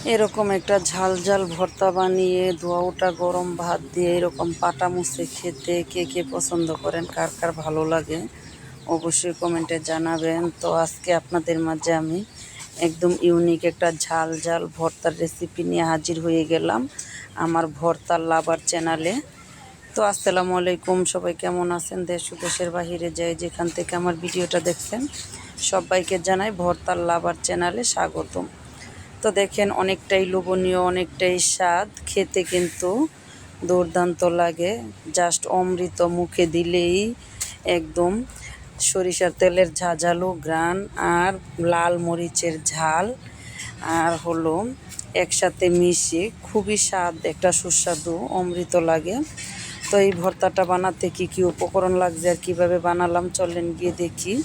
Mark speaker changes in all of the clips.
Speaker 1: এরকম একটা ঝাল ঝাল ভর্তা বানিয়ে ধোয়া ওঠা গরম ভাত দিয়ে এরকম পাটা মুছে খেতে কে কে পছন্দ করেন, কার কার ভালো লাগে অবশ্যই কমেন্টে জানাবেন। তো আজকে আপনাদের মাঝে আমি একদম ইউনিক একটা ঝাল ঝাল ভর্তার রেসিপি নিয়ে হাজির হয়ে গেলাম আমার ভর্তার লাভার চ্যানেলে। তো আসসালামু আলাইকুম, সবাই কেমন আছেন? দেশ ও দেশের বাহিরে যাই যেখান থেকে আমার ভিডিওটা দেখছেন সবাইকে জানাই ভর্তার লাভার চ্যানেলে স্বাগতম। তো দেখেন অনেকটাই লোভনীয়, অনেকটাই স্বাদ, খেতে কিন্তু দুর্দান্ত লাগে। জাস্ট অমৃত মুখে দিলেই একদম সরিষার তেলের ঝাঁঝালো ঘ্রাণ আর লাল মরিচের ঝাল আর হলো একসাথে মিশিয়ে খুবই স্বাদ, একটা সুস্বাদু অমৃত লাগে। তো এই ভর্তাটা বানাতে কি কি উপকরণ লাগছে আর কীভাবে বানালাম চলেন গিয়ে দেখি।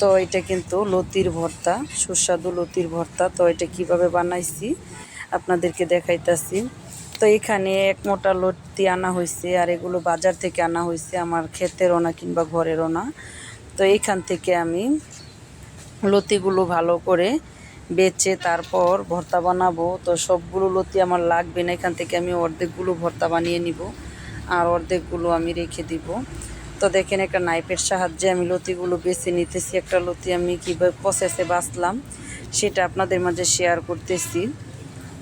Speaker 1: তো এটা কিন্তু লতির ভর্তা, সুস্বাদু লতির ভর্তা। তো এটা কিভাবে বানাইছি আপনাদেরকে দেখাইতাছি। তো এখানে এক মোটা লতি আনা হয়েছে আর এগুলো বাজার থেকে আনা হয়েছে, আমার ক্ষেতেরও না কিংবা ঘরেরও না। তো এইখান থেকে আমি লতিগুলো ভালো করে বেচে তারপর ভর্তা বানাবো। তো সবগুলো লতি আমার লাগবে না, এখান থেকে আমি অর্ধেকগুলো ভর্তা বানিয়ে নিব আর অর্ধেকগুলো আমি রেখে দিব। তো দেখেন একটা নাইফের সাহায্যে আমি লতিগুলো বেছে নিতেছি। একটা লতি আমি কীভাবে প্রসেসে বাছলাম সেটা আপনাদের মাঝে শেয়ার করতেছি।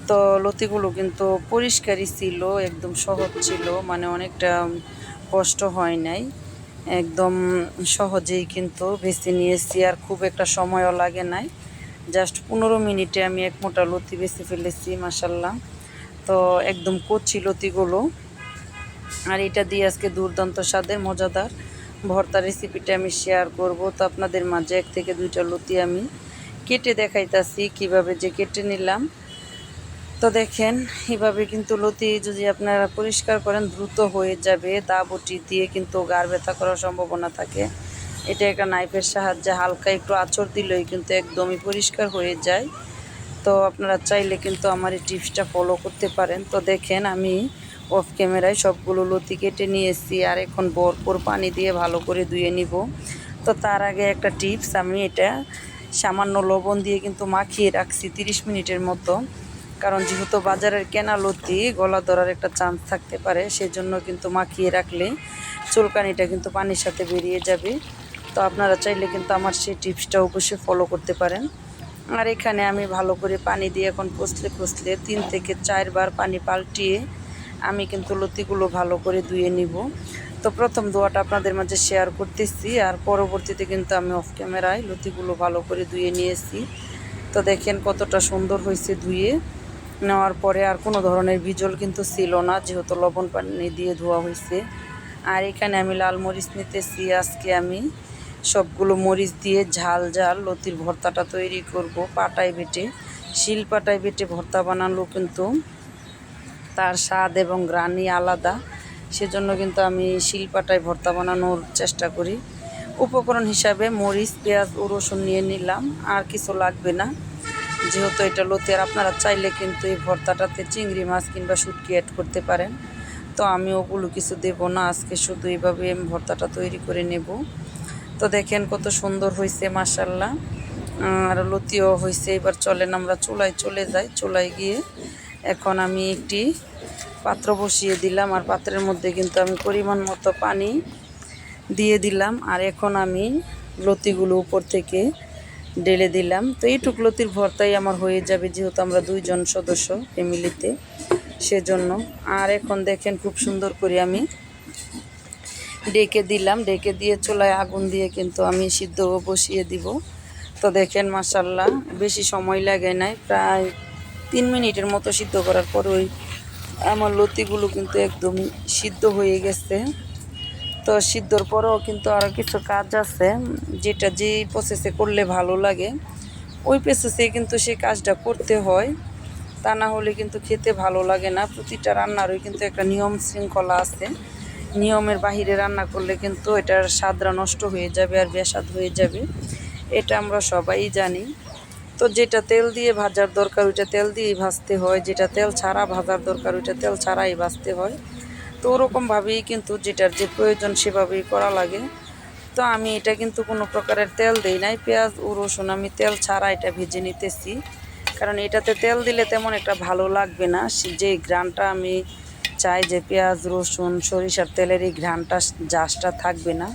Speaker 1: তো লতিগুলো কিন্তু পরিষ্কারই ছিল, একদম সহজ ছিল, মানে অনেকটা কষ্ট হয় নাই, একদম সহজেই কিন্তু বেছে নিয়েছি আর খুব একটা সময়ও লাগে নাই। জাস্ট 15 মিনিটে আমি এক মোটা লতি বেছে ফেলেছি মাশাল্লাহ। তো একদম কচি লতিগুলো, আর এটা দিয়ে আজকে দুর্দান্ত স্বাদের মজাদার ভর্তা রেসিপিটা আমি শেয়ার করব। তো আপনাদের মাঝে 1 থেকে 2টা লতি আমি কেটে দেখাইতাছি কিভাবে যে কেটে নিলাম। তো দেখেন এভাবে কিন্তু লতি যদি আপনারা পরিষ্কার করেন দ্রুত হয়ে যাবে, দা বটি দিয়ে কিন্তু গার ব্যথা করার সম্ভাবনা থাকে। এটা একটা নাইফের সাহায্যে হালকা একটু আঁচড় দিলেই কিন্তু একদমই পরিষ্কার হয়ে যায়। তো আপনারা চাইলে কিন্তু আমার এই টিপসটা ফলো করতে পারেন। তো দেখেন আমি অফ ক্যামেরায় সবগুলো লতি কেটে নিয়েছি আর এখন ভরপুর পানি দিয়ে ভালো করে ধুয়ে নিব। তো তার আগে একটা টিপস, আমি এটা সামান্য লবণ দিয়ে কিন্তু মাখিয়ে রাখছি 30 মিনিটের মতো, কারণ যেহেতু বাজারের কেনা লতি গলা ধরার একটা চান্স থাকতে পারে, সেজন্য কিন্তু মাখিয়ে রাখলে চুলকানিটা কিন্তু পানির সাথে বেরিয়ে যাবে। তো আপনারা চাইলে কিন্তু আমার সেই টিপসটা অবশ্যই ফলো করতে পারেন। আর এখানে আমি ভালো করে পানি দিয়ে এখন কষলে 3 থেকে 4 বার পানি পাল্টিয়ে আমি কিন্তু লতিগুলো ভালো করে ধুয়ে নিব। তো প্রথম ধোয়াটা আপনাদের মাঝে শেয়ার করতেছি আর পরবর্তীতে কিন্তু আমি অফ ক্যামেরায় লতিগুলো ভালো করে ধুয়ে নিয়েছি। তো দেখেন কতটা সুন্দর হয়েছে ধুয়ে নেওয়ার পরে, আর কোনো ধরনের বিজল কিন্তু ছিল না যেহেতু লবণ পানি দিয়ে ধোয়া হয়েছে। আর এখানে আমি লাল মরিচ নিতেছি, আজকে আমি সবগুলো মরিচ দিয়ে ঝাল ঝাল লতির ভর্তাটা তৈরি করব। পাটায় বেটে, শিল পাটায় বেটে ভর্তা বানালো কিন্তু তার স্বাদ এবং গ্রানি আলাদা, সেজন্য কিন্তু আমি শিল পাটায় ভর্তা বানানোর চেষ্টা করি। উপকরণ হিসাবে মরিচ, পেঁয়াজ ও রসুন নিয়ে নিলাম, আর কিছু লাগবে না যেহেতু এটা লতি। আর আপনারা চাইলে কিন্তু এই ভর্তাটাতে চিংড়ি মাছ কিংবা শুটকি অ্যাড করতে পারেন। তো আমি ওগুলো কিছু দেব না, আজকে শুধু এইভাবে আমি ভর্তাটা তৈরি করে নেব। তো দেখেন কত সুন্দর হয়েছে মাশাল্লাহ, আর লতিও হয়েছে। এবার চলেন আমরা চুলায় চলে যাই। চুলায় গিয়ে এখন আমি একটি পাত্র বসিয়ে দিলাম আর পাত্রের মধ্যে কিন্তু আমি পরিমাণ মতো পানি দিয়ে দিলাম। আর এখন আমি লতিগুলো উপর থেকে ঢেলে দিলাম। তো এইটুক লতির ভর্তাই আমার হয়ে যাবে যেহেতু আমরা 2 জন সদস্য ফ্যামিলিতে, সেজন্য। আর এখন দেখেন খুব সুন্দর করে আমি ডেকে দিলাম, ডেকে দিয়ে চুলায় আগুন দিয়ে কিন্তু আমি সিদ্ধ বসিয়ে দিব। তো দেখেন মাশাল্লাহ বেশি সময় লাগে নাই, প্রায় 3 মিনিটের মতো সিদ্ধ করার পর ওই আমার লতিগুলো কিন্তু একদমই সিদ্ধ হয়ে গেছে। তো সিদ্ধর পরেও কিন্তু আরও কিছু কাজ আছে, যেটা যেই প্রসেসে করলে ভালো লাগে ওই প্রসেসে কিন্তু সেই কাজটা করতে হয়, তা না হলে কিন্তু খেতে ভালো লাগে না। প্রতিটা রান্নারই কিন্তু একটা নিয়ম শৃঙ্খলা আছে, নিয়মের বাহিরে রান্না করলে কিন্তু এটার স্বাদটা নষ্ট হয়ে যাবে আর বেস্বাদ হয়ে যাবে, এটা আমরা সবাই জানি। তো যেটা তেল দিয়ে ভাজার দরকার ওইটা তেল দিয়েই ভাজতে হয়, যেটা তেল ছাড়া ভাজার দরকার ওইটা তেল ছাড়াই ভাজতে হয়। তো ওরকমভাবেই কিন্তু যেটার যে প্রয়োজন সেভাবেই করা লাগে। তো আমি এটা কিন্তু কোনো প্রকারের তেল দেই নাই, পেঁয়াজ ও রসুন আমি তেল ছাড়া এটা ভেজে নিতেছি, কারণ এটাতে তেল দিলে তেমন একটা ভালো লাগবে না। যে ঘ্রাণটা আমি চাই যে পেঁয়াজ রসুন সরিষার তেলের এই ঘ্রাণটা জাসটা থাকবে না,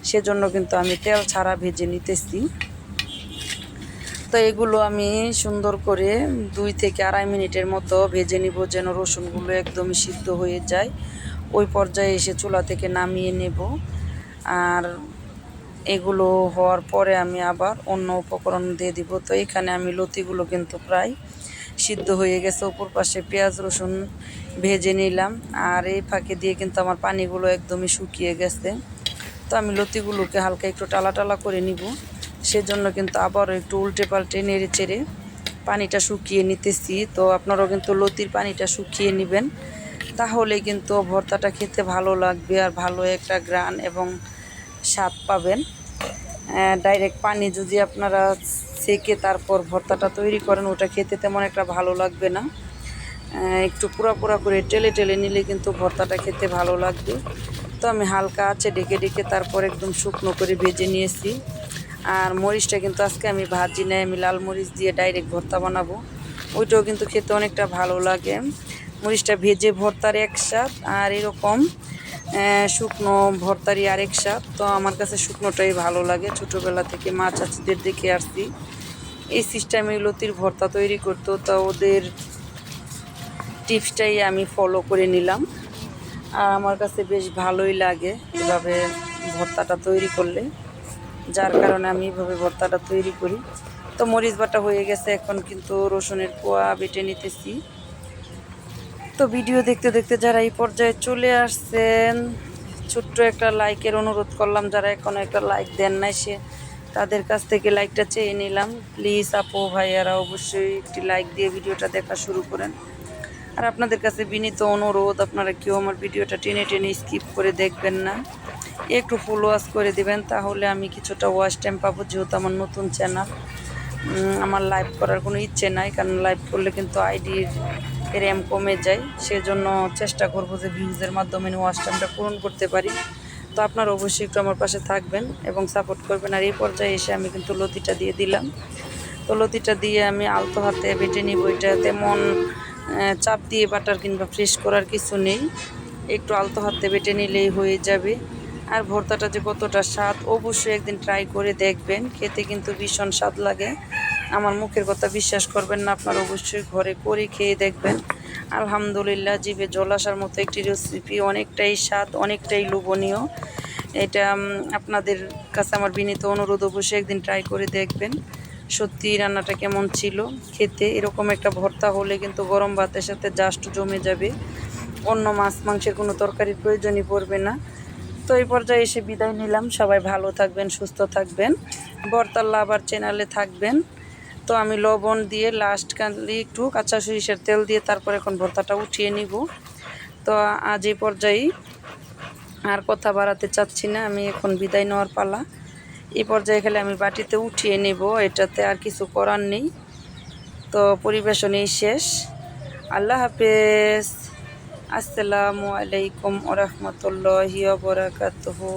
Speaker 1: সেজন্য কিন্তু আমি তেল ছাড়া ভেজে নিতেছি। তো এগুলো আমি সুন্দর করে 2 থেকে 2.5 মিনিটের মতো ভেজে নিব, যেন রসুনগুলো একদমই সিদ্ধ হয়ে যায়। ওই পর্যায়ে এসে চুলা থেকে নামিয়ে নেব। আর এগুলো হওয়ার পরে আমি আবার অন্য উপকরণ দিয়ে দিব। তো এখানে আমি লতিগুলো কিন্তু প্রায় সিদ্ধ হয়ে গেছে, উপর পাশে পেঁয়াজ রসুন ভেজে নিলাম। আর এই ফাঁকে দিয়ে কিন্তু আমার পানিগুলো একদমই শুকিয়ে গেছে। তো আমি লতিগুলোকে হালকা একটু টালা টালা করে নিব, সেজন্য কিন্তু আবারও একটু উল্টে পাল্টে নেড়ে চেড়ে পানিটা শুকিয়ে নিতেছি। তো আপনারাও কিন্তু লতির পানিটা শুকিয়ে নেবেন, তাহলে কিন্তু ভর্তাটা খেতে ভালো লাগবে আর ভালো একটা ঘ্রাণ এবং স্বাদ পাবেন। ডাইরেক্ট পানি যদি আপনারা সেকে তারপর ভর্তাটা তৈরি করেন, ওটা খেতে তেমন একটা ভালো লাগবে না। একটু পুরা পুরা করে টেলে টেলে নিলে কিন্তু ভর্তাটা খেতে ভালো লাগবে। তো আমি হালকা আছে ডেকে ডেকে তারপর একদম শুকনো করে ভেজে নিয়েছি। আর মরিচটা কিন্তু আজকে আমি ভাজি নাই, আমি লাল মরিচ দিয়ে ডাইরেক্ট ভর্তা বানাবো। ওইটাও কিন্তু খেতে অনেকটা ভালো লাগে। মরিচটা ভেজে ভর্তার এক স্বাদ, আর এরকম শুকনো ভর্তারই আরেক স্বাদ। তো আমার কাছে শুকনোটাই ভালো লাগে, ছোটোবেলা থেকে মা চাচিদের দেখে আসছি এই সিস্টেমে লতির ভর্তা তৈরি করতো। তো ওদের টিপসটাই আমি ফলো করে নিলাম, আর আমার কাছে বেশ ভালোই লাগে এভাবে ভর্তাটা তৈরি করলে, যার কারণে আমি এভাবে ভর্তাটা তৈরি করি। তো মরিচ বাটা হয়ে গেছে, এখন কিন্তু রসুনের কোয়া বেটে নিতেছি। তো ভিডিও দেখতে দেখতে যারা এই পর্যায়ে চলে আসছেন, ছোট্ট একটা লাইকের অনুরোধ করলাম। যারা এখনও একটা লাইক দেন নাই, তাদের কাছ থেকে লাইকটা চেয়ে নিলাম। প্লিজ আপু ভাইয়ারা অবশ্যই একটি লাইক দিয়ে ভিডিওটা দেখা শুরু করেন। আর আপনাদের কাছে বিনীত অনুরোধ, আপনারা কেউ আমার ভিডিওটা টেনে টেনে স্কিপ করে দেখবেন না, একটু ফুল ওয়াচ করে দিবেন, তাহলে আমি কিছুটা ওয়াচ টাইম পাবো। যেহেতু আমার নতুন চ্যানেল, আমার লাইভ করার কোনো ইচ্ছে নাই, কারণ লাইভ করলে কিন্তু আইডির র্যাম কমে যায়। সেজন্য চেষ্টা করব যে ভিউজের মাধ্যমে ওয়াচ টাইমটা পূরণ করতে পারি। তো আপনারা অবশ্যই একটু আমার পাশে থাকবেন এবং সাপোর্ট করবেন। আর এই পর্যায়ে এসে আমি কিন্তু লতিটা দিয়ে দিলাম। তো লতিটা দিয়ে আমি আলতো হাতে বেটে নিব। এটা তেমন চাপ দিয়ে বাটার কিংবা ফ্রেশ করার কিছু নেই, একটু আলতো হাতে বেটে নিলেই হয়ে যাবে। আর ভর্তাটা যে কতটা স্বাদ, অবশ্যই একদিন ট্রাই করে দেখবেন, খেতে কিন্তু ভীষণ স্বাদ লাগে। আমার মুখের কথা বিশ্বাস করবেন না, আপনারা অবশ্যই ঘরে করে খেয়ে দেখবেন। আলহামদুলিল্লাহ, জিভে জল আসার মতো একটি রেসিপি, অনেকটাই স্বাদ, অনেকটাই লোভনীয়। এটা আপনাদের কাছে আমার বিনীত অনুরোধ, অবশ্যই একদিন ট্রাই করে দেখবেন সত্যি রান্নাটা কেমন ছিল খেতে। এরকম একটা ভর্তা হলে কিন্তু গরম ভাতের সাথে জাস্ট জমে যাবে, অন্য মাছ মাংসের কোনো তরকারির প্রয়োজনই পড়বে না। তো এই পর্যায়ে এসে বিদায় নিলাম। সবাই ভালো থাকবেন, সুস্থ থাকবেন, বর্তার লাভার চ্যানেলে থাকবেন। তো আমি লবণ দিয়ে লাস্ট কালি একটু কাঁচা সরিষার তেল দিয়ে তারপর এখন ভর্তাটা উঠিয়ে নিব। তো আজ এই পর্যায়েই আর কথা বাড়াতে চাচ্ছি না, আমি এখন বিদায় নেওয়ার পালা। এই পর্যায়ে খেলে আমি বাটিতে উঠিয়ে নেব, এটাতে আর কিছু করার নেই। তো পরিবেশনই শেষ। আল্লাহ হাফেজ। আসসালামু আলাইকুম ওয়া রাহমাতুল্লাহি ওয়া বারাকাতুহু।